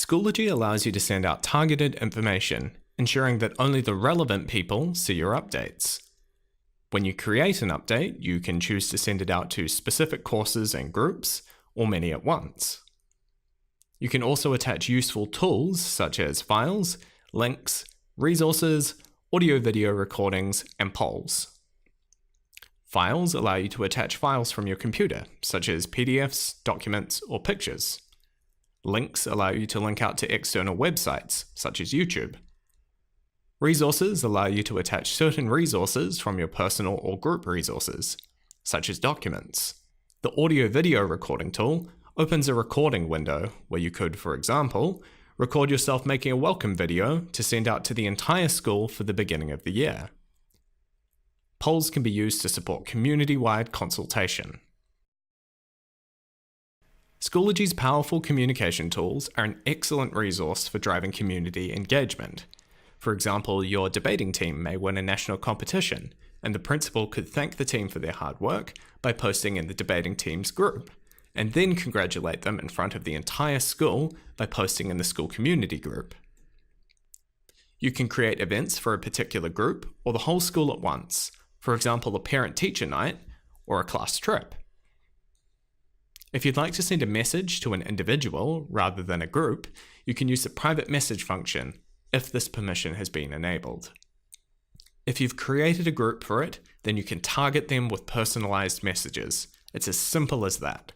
Schoology allows you to send out targeted information, ensuring that only the relevant people see your updates. When you create an update, you can choose to send it out to specific courses and groups, or many at once. You can also attach useful tools such as files, links, resources, audio-video recordings, and polls. Files allow you to attach files from your computer, such as PDFs, documents, or pictures. Links allow you to link out to external websites, such as YouTube. Resources allow you to attach certain resources from your personal or group resources, such as documents. The audio-video recording tool opens a recording window where you could, for example, record yourself making a welcome video to send out to the entire school for the beginning of the year. Polls can be used to support community-wide consultation. Schoology's powerful communication tools are an excellent resource for driving community engagement. For example, your debating team may win a national competition, and the principal could thank the team for their hard work by posting in the debating team's group, and then congratulate them in front of the entire school by posting in the school community group. You can create events for a particular group or the whole school at once, for example, a parent-teacher night or a class trip. If you'd like to send a message to an individual rather than a group, you can use the private message function if this permission has been enabled. If you've created a group for it, then you can target them with personalized messages. It's as simple as that.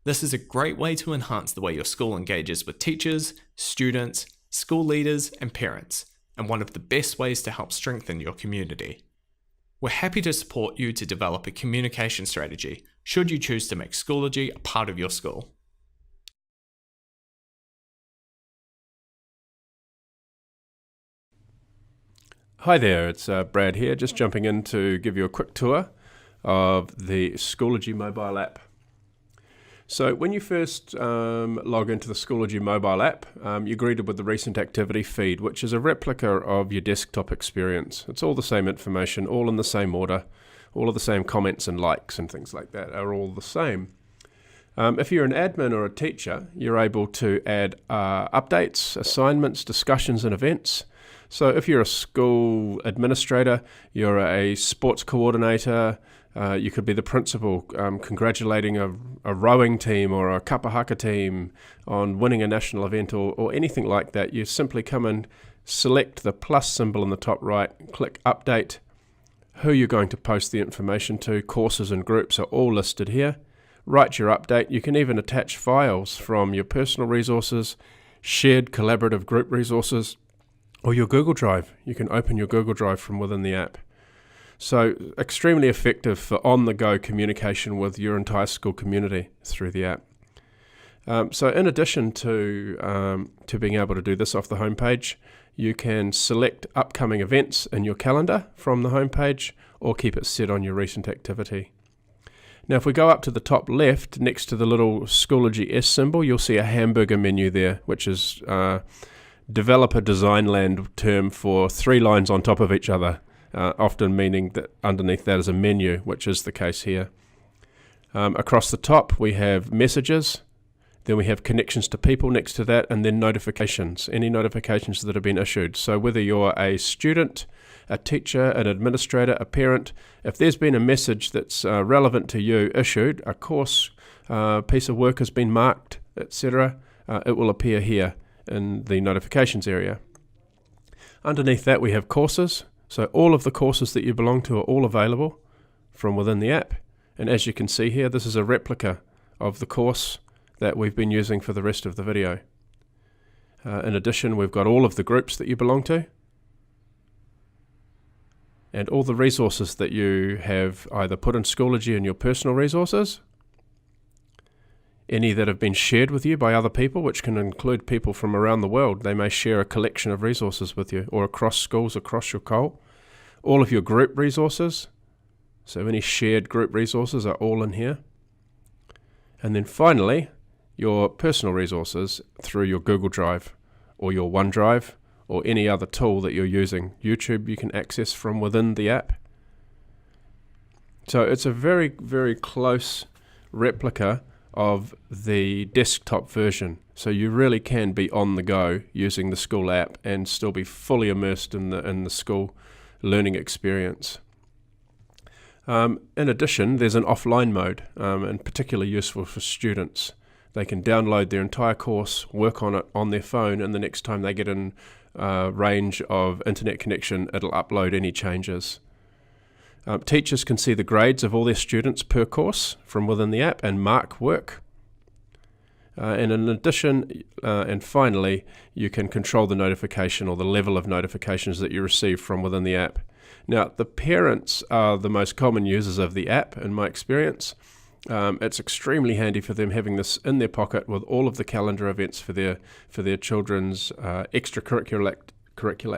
This is a great way to enhance the way your school engages with teachers, students, school leaders, and parents, and one of the best ways to help strengthen your community. We're happy to support you to develop a communication strategy, should you choose to make Schoology a part of your school. Hi there, it's Brad here, just jumping in to give you a quick tour of the Schoology mobile app. So when you first log into the Schoology mobile app, you're greeted with the recent activity feed, which is a replica of your desktop experience. It's all the same information, all in the same order, all of the same comments and likes and things like that are all the same. If you're an admin or a teacher, you're able to add updates, assignments, discussions and events. So if you're a school administrator, you're a sports coordinator, you could be the principal congratulating a rowing team or a kapahaka team on winning a national event or anything like that. You simply come and select the plus symbol in the top right, click update, who you're going to post the information to, courses and groups are all listed here. Write your update. You can even attach files from your personal resources, shared collaborative group resources, or your Google Drive. You can open your Google Drive from within the app. So extremely effective for on-the-go communication with your entire school community through the app. So in addition to being able to do this off the homepage, you can select upcoming events in your calendar from the homepage or keep it set on your recent activity. Now if we go up to the top left next to the little Schoology S symbol, you'll see a hamburger menu there, which is developer design land term for 3 lines on top of each other, often meaning that underneath that is a menu, which is the case here. Across the top we have messages, then we have connections to people next to that, and then notifications, any notifications that have been issued. So whether you're a student, a teacher, an administrator, a parent, if there's been a message that's relevant to you issued, a course piece of work has been marked, etc., it will appear here in the notifications area. Underneath that we have courses. So all of the courses that you belong to are all available from within the app. And as you can see here, this is a replica of the course that we've been using for the rest of the video. In addition, we've got all of the groups that you belong to and all the resources that you have either put in Schoology in your personal resources, any that have been shared with you by other people, which can include people from around the world. They may share a collection of resources with you or across schools, across your coal. All of your group resources, so any shared group resources are all in here. And then finally, your personal resources through your Google Drive or your OneDrive or any other tool that you're using. YouTube you can access from within the app. So it's a very, very close replica of the desktop version. So you really can be on the go using the school app and still be fully immersed in the school learning experience. In addition, there's an offline mode, and particularly useful for students. They can download their entire course, work on it on their phone, and the next time they get in range of internet connection, it'll upload any changes. Teachers can see the grades of all their students per course from within the app and mark work. And in addition, and finally, you can control the notification or the level of notifications that you receive from within the app. Now, the parents are the most common users of the app, in my experience. It's extremely handy for them having this in their pocket with all of the calendar events for their children's extracurricular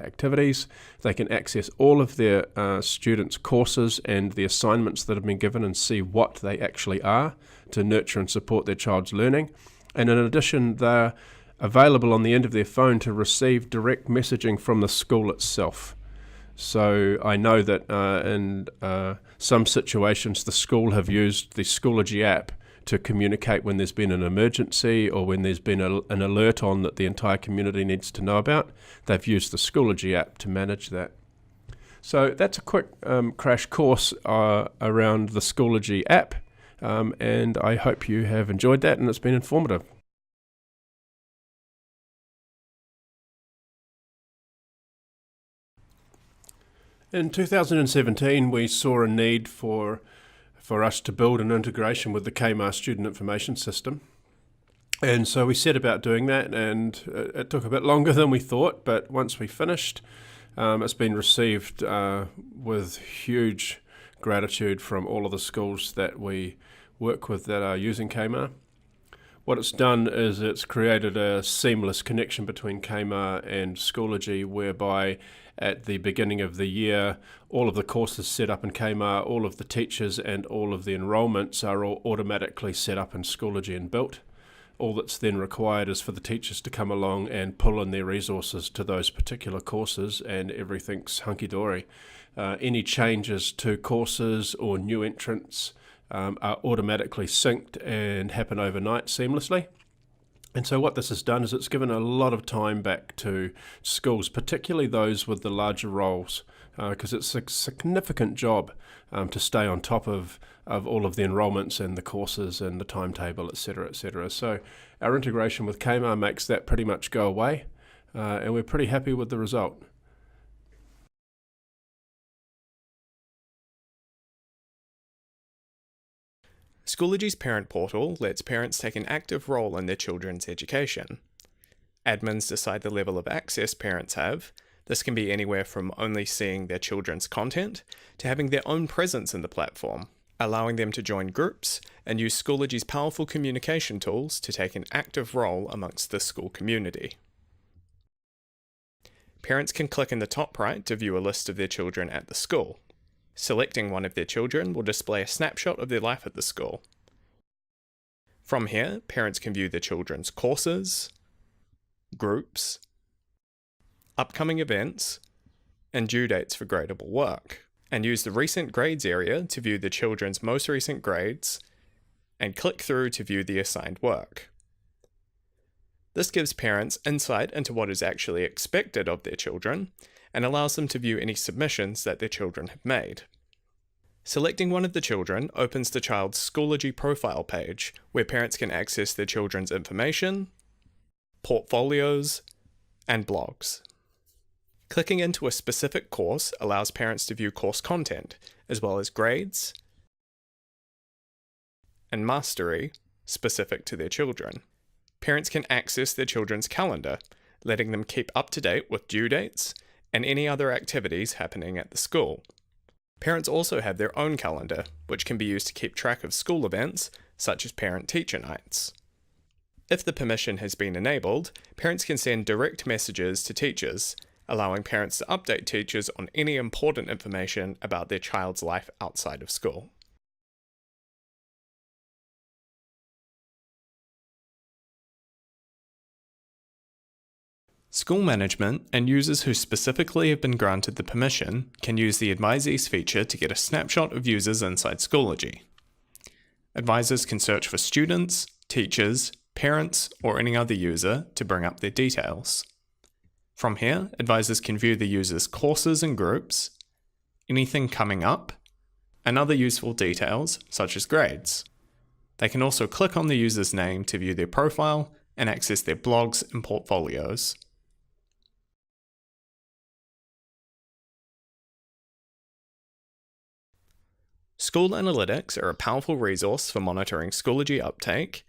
activities. They can access all of their students' courses and the assignments that have been given and see what they actually are to nurture and support their child's learning. And in addition, they're available on the end of their phone to receive direct messaging from the school itself. So I know that in some situations the school have used the Schoology app to communicate when there's been an emergency or when there's been an alert on that the entire community needs to know about. They've used the Schoology app to manage that. So that's a quick crash course around the Schoology app, and I hope you have enjoyed that and it's been informative. In 2017, we saw a need for us to build an integration with the Kmart Student Information System. And so we set about doing that, and it took a bit longer than we thought, but once we finished, it's been received with huge gratitude from all of the schools that we work with that are using Kmart. What it's done is it's created a seamless connection between Kmart and Schoology, whereby at the beginning of the year, all of the courses set up in Kmart, all of the teachers and all of the enrolments are all automatically set up in Schoology and built. All that's then required is for the teachers to come along and pull in their resources to those particular courses, and everything's hunky-dory. Any changes to courses or new entrants are automatically synced and happen overnight seamlessly. And so what this has done is it's given a lot of time back to schools, particularly those with the larger roles, because it's a significant job to stay on top of all of the enrolments and the courses and the timetable, etc., etc. So our integration with Kmart makes that pretty much go away, and we're pretty happy with the result. Schoology's parent portal lets parents take an active role in their children's education. Admins decide the level of access parents have. This can be anywhere from only seeing their children's content to having their own presence in the platform, allowing them to join groups and use Schoology's powerful communication tools to take an active role amongst the school community. Parents can click in the top right to view a list of their children at the school. Selecting one of their children will display a snapshot of their life at the school. From here, parents can view their children's courses, groups, upcoming events, and due dates for gradable work, and use the Recent Grades area to view the children's most recent grades, and click through to view the assigned work. This gives parents insight into what is actually expected of their children, and allows them to view any submissions that their children have made. Selecting one of the children opens the child's Schoology profile page, where parents can access their children's information, portfolios, and blogs. Clicking into a specific course allows parents to view course content, as well as grades and mastery specific to their children. Parents can access their children's calendar, letting them keep up to date with due dates and any other activities happening at the school. Parents also have their own calendar, which can be used to keep track of school events, such as parent-teacher nights. If the permission has been enabled, parents can send direct messages to teachers, allowing parents to update teachers on any important information about their child's life outside of school. School management and users who specifically have been granted the permission can use the Advisees feature to get a snapshot of users inside Schoology. Advisors can search for students, teachers, parents, or any other user to bring up their details. From here, advisors can view the user's courses and groups, anything coming up, and other useful details such as grades. They can also click on the user's name to view their profile and access their blogs and portfolios. School Analytics are a powerful resource for monitoring Schoology uptake,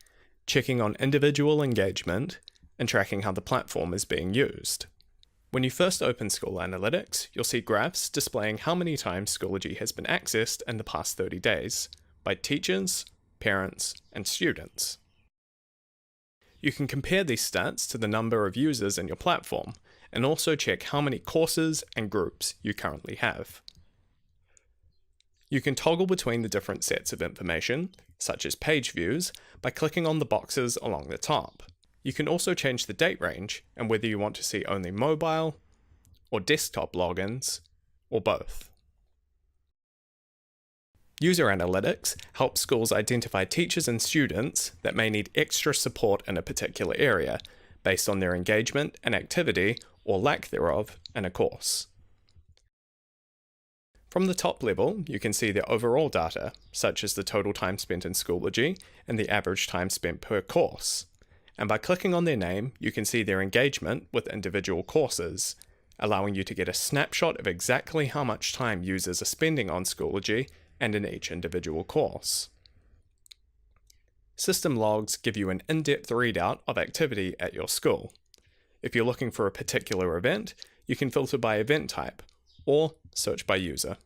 checking on individual engagement, and tracking how the platform is being used. When you first open School Analytics, you'll see graphs displaying how many times Schoology has been accessed in the past 30 days by teachers, parents, and students. You can compare these stats to the number of users in your platform, and also check how many courses and groups you currently have. You can toggle between the different sets of information, such as page views, by clicking on the boxes along the top. You can also change the date range and whether you want to see only mobile or desktop logins, or both. User Analytics helps schools identify teachers and students that may need extra support in a particular area based on their engagement and activity or lack thereof in a course. From the top level, you can see the overall data, such as the total time spent in Schoology and the average time spent per course. And by clicking on their name, you can see their engagement with individual courses, allowing you to get a snapshot of exactly how much time users are spending on Schoology and in each individual course. System logs give you an in-depth readout of activity at your school. If you're looking for a particular event, you can filter by event type, or search by user.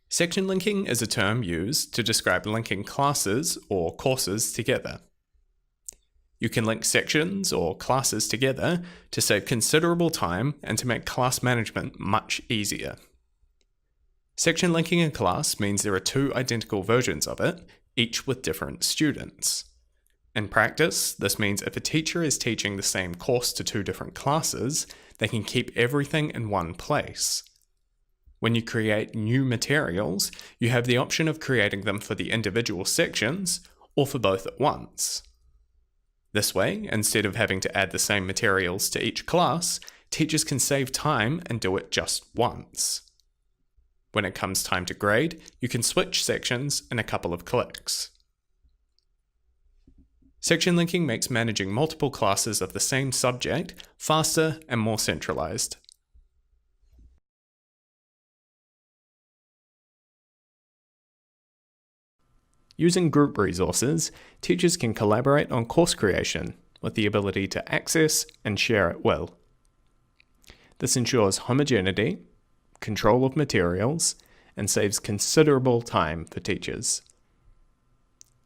Section linking is a term used to describe linking classes or courses together. You can link sections or classes together to save considerable time and to make class management much easier. Section linking a class means there are two identical versions of it, each with different students. In practice, this means if a teacher is teaching the same course to two different classes, they can keep everything in one place. When you create new materials, you have the option of creating them for the individual sections or for both at once. This way, instead of having to add the same materials to each class, teachers can save time and do it just once. When it comes time to grade, you can switch sections in a couple of clicks. Section linking makes managing multiple classes of the same subject faster and more centralized. Using group resources, teachers can collaborate on course creation with the ability to access and share at will. This ensures homogeneity, control of materials, and saves considerable time for teachers.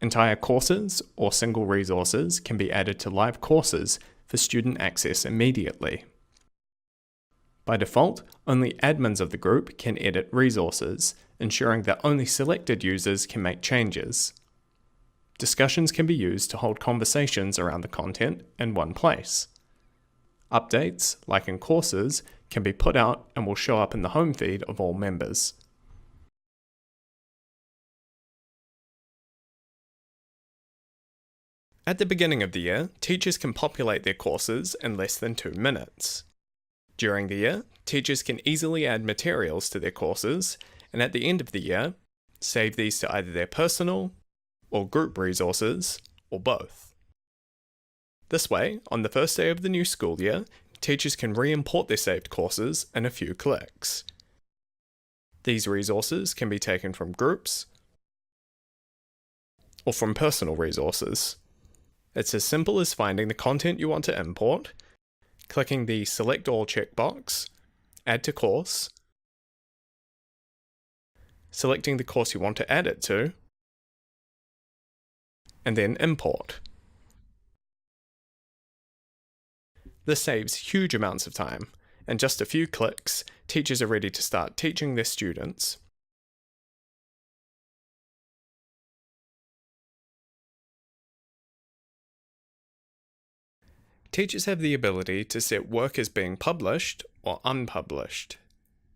Entire courses or single resources can be added to live courses for student access immediately. By default, only admins of the group can edit resources, ensuring that only selected users can make changes. Discussions can be used to hold conversations around the content in one place. Updates, like in courses, can be put out and will show up in the home feed of all members. At the beginning of the year, teachers can populate their courses in less than 2 minutes. During the year, teachers can easily add materials to their courses, and at the end of the year, save these to either their personal or group resources, or both. This way, on the first day of the new school year, teachers can re-import their saved courses in a few clicks. These resources can be taken from groups or from personal resources. It's as simple as finding the content you want to import, clicking the Select All checkbox, Add to Course, selecting the course you want to add it to, and then Import. This saves huge amounts of time. In just a few clicks, teachers are ready to start teaching their students. Teachers have the ability to set work as being published or unpublished.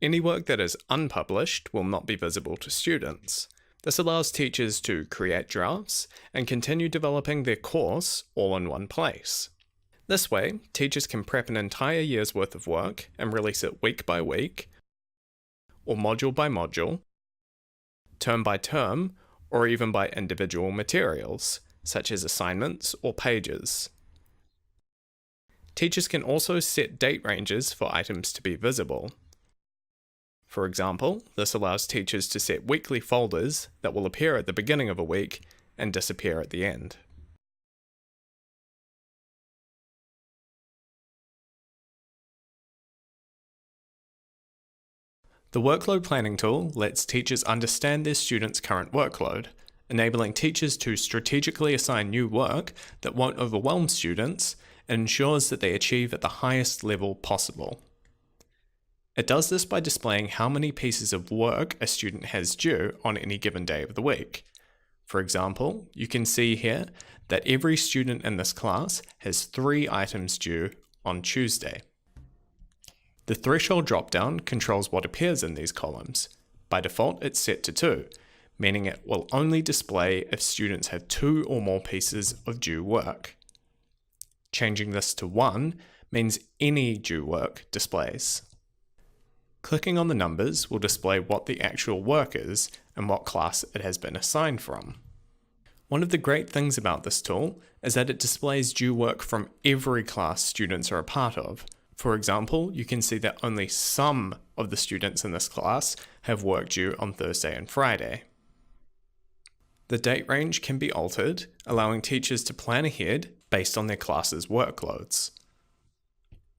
Any work that is unpublished will not be visible to students. This allows teachers to create drafts and continue developing their course all in one place. This way, teachers can prep an entire year's worth of work and release it week by week, or module by module, term by term, or even by individual materials, such as assignments or pages. Teachers can also set date ranges for items to be visible. For example, this allows teachers to set weekly folders that will appear at the beginning of a week and disappear at the end. The workload planning tool lets teachers understand their students' current workload, enabling teachers to strategically assign new work that won't overwhelm students and ensures that they achieve at the highest level possible. It does this by displaying how many pieces of work a student has due on any given day of the week. For example, you can see here that every student in this class has 3 items due on Tuesday. The threshold dropdown controls what appears in these columns. By default, it's set to 2, meaning it will only display if students have 2 or more pieces of due work. Changing this to 1 means any due work displays. Clicking on the numbers will display what the actual work is and what class it has been assigned from. One of the great things about this tool is that it displays due work from every class students are a part of. For example, you can see that only some of the students in this class have work due on Thursday and Friday. The date range can be altered, allowing teachers to plan ahead based on their class's workloads.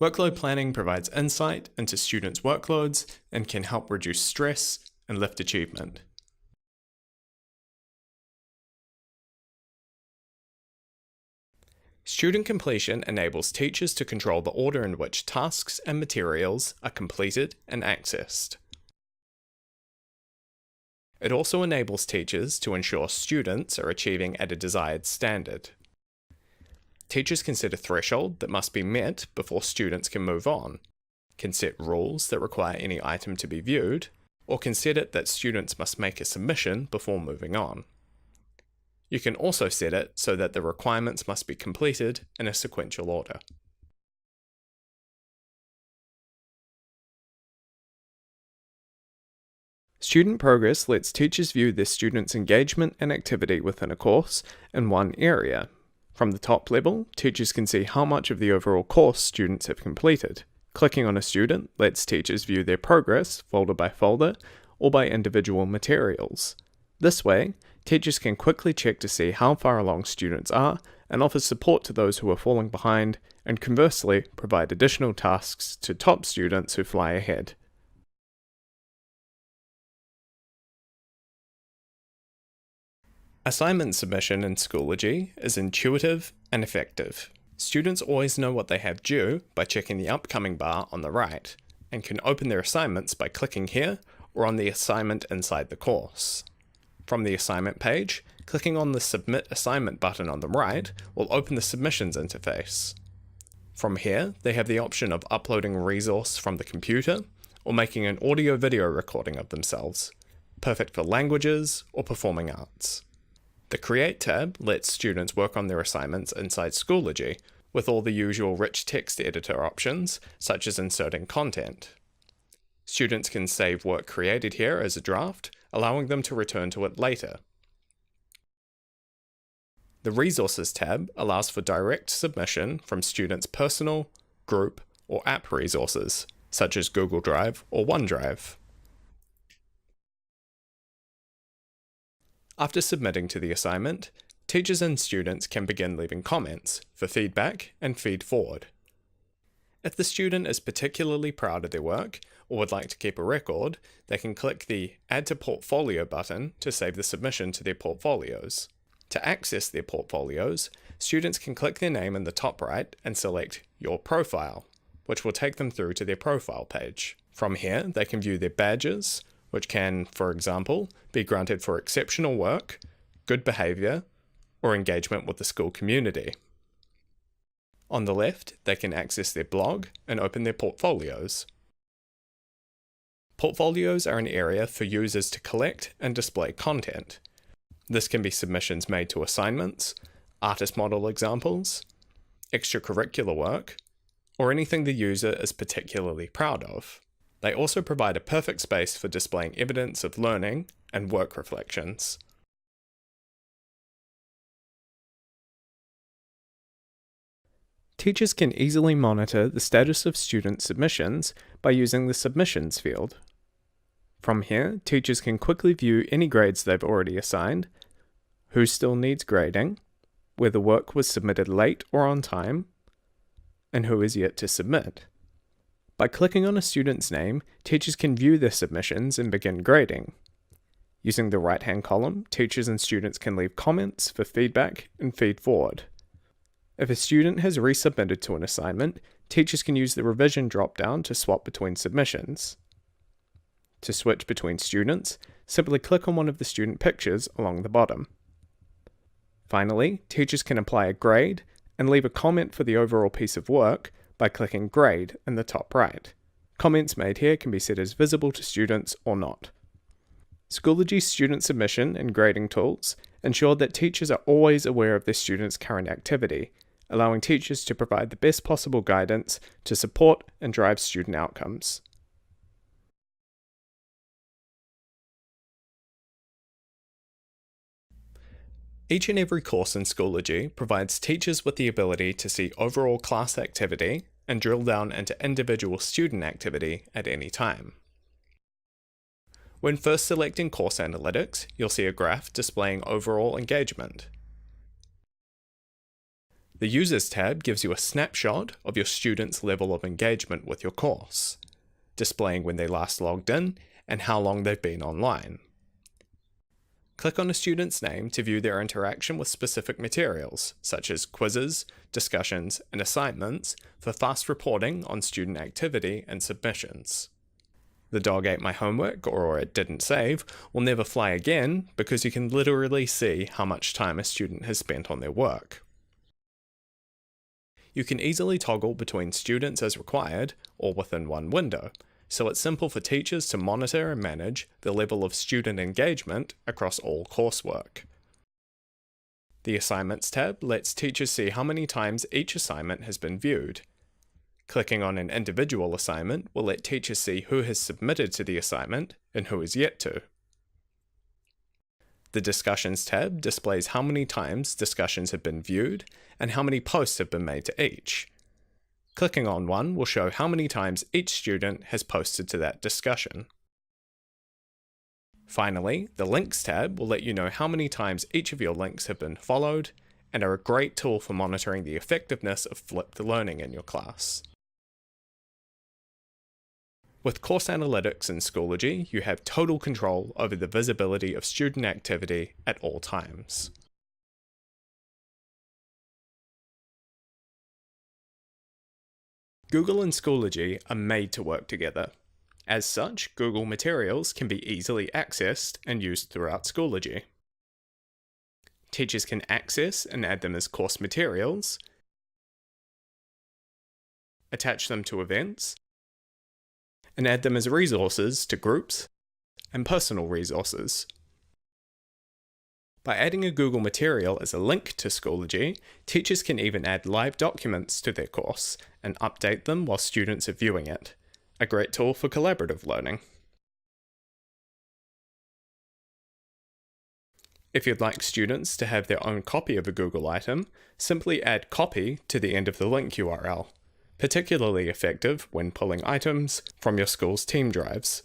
Workload planning provides insight into students' workloads and can help reduce stress and lift achievement. Student completion enables teachers to control the order in which tasks and materials are completed and accessed. It also enables teachers to ensure students are achieving at a desired standard. Teachers can set a threshold that must be met before students can move on, can set rules that require any item to be viewed, or can set it that students must make a submission before moving on. You can also set it so that the requirements must be completed in a sequential order. Student progress lets teachers view their students' engagement and activity within a course in one area. From the top level, teachers can see how much of the overall course students have completed. Clicking on a student lets teachers view their progress folder by folder or by individual materials. This way, teachers can quickly check to see how far along students are and offer support to those who are falling behind, and conversely, provide additional tasks to top students who fly ahead. Assignment submission in Schoology is intuitive and effective. Students always know what they have due by checking the upcoming bar on the right, and can open their assignments by clicking here or on the assignment inside the course. From the assignment page, clicking on the Submit Assignment button on the right will open the Submissions interface. From here, they have the option of uploading a resource from the computer or making an audio-video recording of themselves, perfect for languages or performing arts. The Create tab lets students work on their assignments inside Schoology, with all the usual rich text editor options, such as inserting content. Students can save work created here as a draft, allowing them to return to it later. The Resources tab allows for direct submission from students' personal, group, or app resources, such as Google Drive or OneDrive. After submitting to the assignment, teachers and students can begin leaving comments for feedback and feed forward. If the student is particularly proud of their work or would like to keep a record, they can click the Add to Portfolio button to save the submission to their portfolios. To access their portfolios, students can click their name in the top right and select Your Profile, which will take them through to their profile page. From here, they can view their badges, which can, for example, be granted for exceptional work, good behaviour, or engagement with the school community. On the left, they can access their blog and open their portfolios. Portfolios are an area for users to collect and display content. This can be submissions made to assignments, artist model examples, extracurricular work, or anything the user is particularly proud of. They also provide a perfect space for displaying evidence of learning and work reflections. Teachers can easily monitor the status of student submissions by using the Submissions field. From here, teachers can quickly view any grades they've already assigned, who still needs grading, whether work was submitted late or on time, and who is yet to submit. By clicking on a student's name, teachers can view their submissions and begin grading. Using the right-hand column, teachers and students can leave comments for feedback and feed forward. If a student has resubmitted to an assignment, teachers can use the revision drop-down to swap between submissions. To switch between students, simply click on one of the student pictures along the bottom. Finally, teachers can apply a grade and leave a comment for the overall piece of work by clicking Grade in the top right. Comments made here can be set as visible to students or not. Schoology's student submission and grading tools ensure that teachers are always aware of their students' current activity, allowing teachers to provide the best possible guidance to support and drive student outcomes. Each and every course in Schoology provides teachers with the ability to see overall class activity and drill down into individual student activity at any time. When first selecting Course Analytics, you'll see a graph displaying overall engagement. The Users tab gives you a snapshot of your students' level of engagement with your course, displaying when they last logged in and how long they've been online. Click on a student's name to view their interaction with specific materials, such as quizzes, discussions, and assignments, for fast reporting on student activity and submissions. The dog ate my homework, or it didn't save, will never fly again because you can literally see how much time a student has spent on their work. You can easily toggle between students as required or within one window, so it's simple for teachers to monitor and manage the level of student engagement across all coursework. The Assignments tab lets teachers see how many times each assignment has been viewed. Clicking on an individual assignment will let teachers see who has submitted to the assignment and who is yet to. The Discussions tab displays how many times discussions have been viewed and how many posts have been made to each. Clicking on one will show how many times each student has posted to that discussion. Finally, the Links tab will let you know how many times each of your links have been followed and are a great tool for monitoring the effectiveness of flipped learning in your class. With Course Analytics in Schoology, you have total control over the visibility of student activity at all times. Google and Schoology are made to work together. As such, Google materials can be easily accessed and used throughout Schoology. Teachers can access and add them as course materials, attach them to events, and add them as resources to groups and personal resources. By adding a Google material as a link to Schoology, teachers can even add live documents to their course and update them while students are viewing it. A great tool for collaborative learning. If you'd like students to have their own copy of a Google item, simply add copy to the end of the link URL, particularly effective when pulling items from your school's team drives.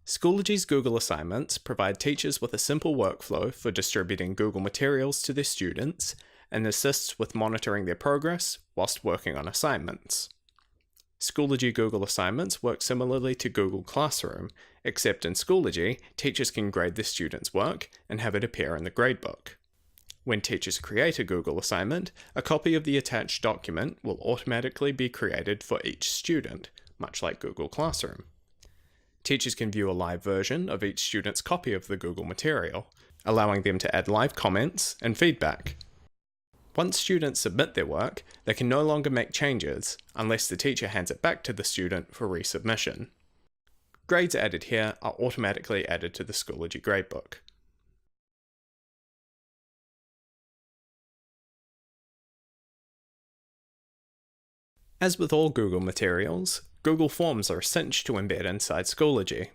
Schoology's Google Assignments provide teachers with a simple workflow for distributing Google materials to their students and assists with monitoring their progress whilst working on assignments. Schoology Google Assignments work similarly to Google Classroom, except in Schoology, teachers can grade their students' work and have it appear in the gradebook. When teachers create a Google assignment, a copy of the attached document will automatically be created for each student, much like Google Classroom. Teachers can view a live version of each student's copy of the Google material, allowing them to add live comments and feedback. Once students submit their work, they can no longer make changes unless the teacher hands it back to the student for resubmission. Grades added here are automatically added to the Schoology gradebook. As with all Google materials, Google Forms are a cinch to embed inside Schoology.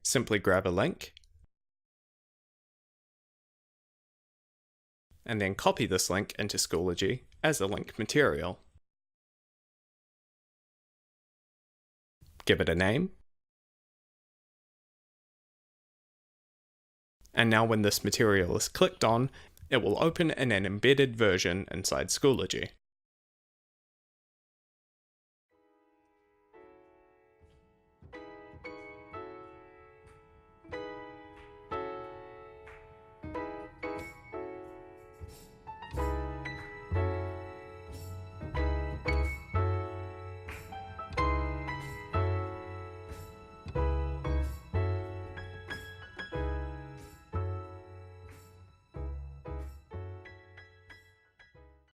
Simply grab a link, and then copy this link into Schoology as a link material. Give it a name. And now when this material is clicked on, it will open in an embedded version inside Schoology.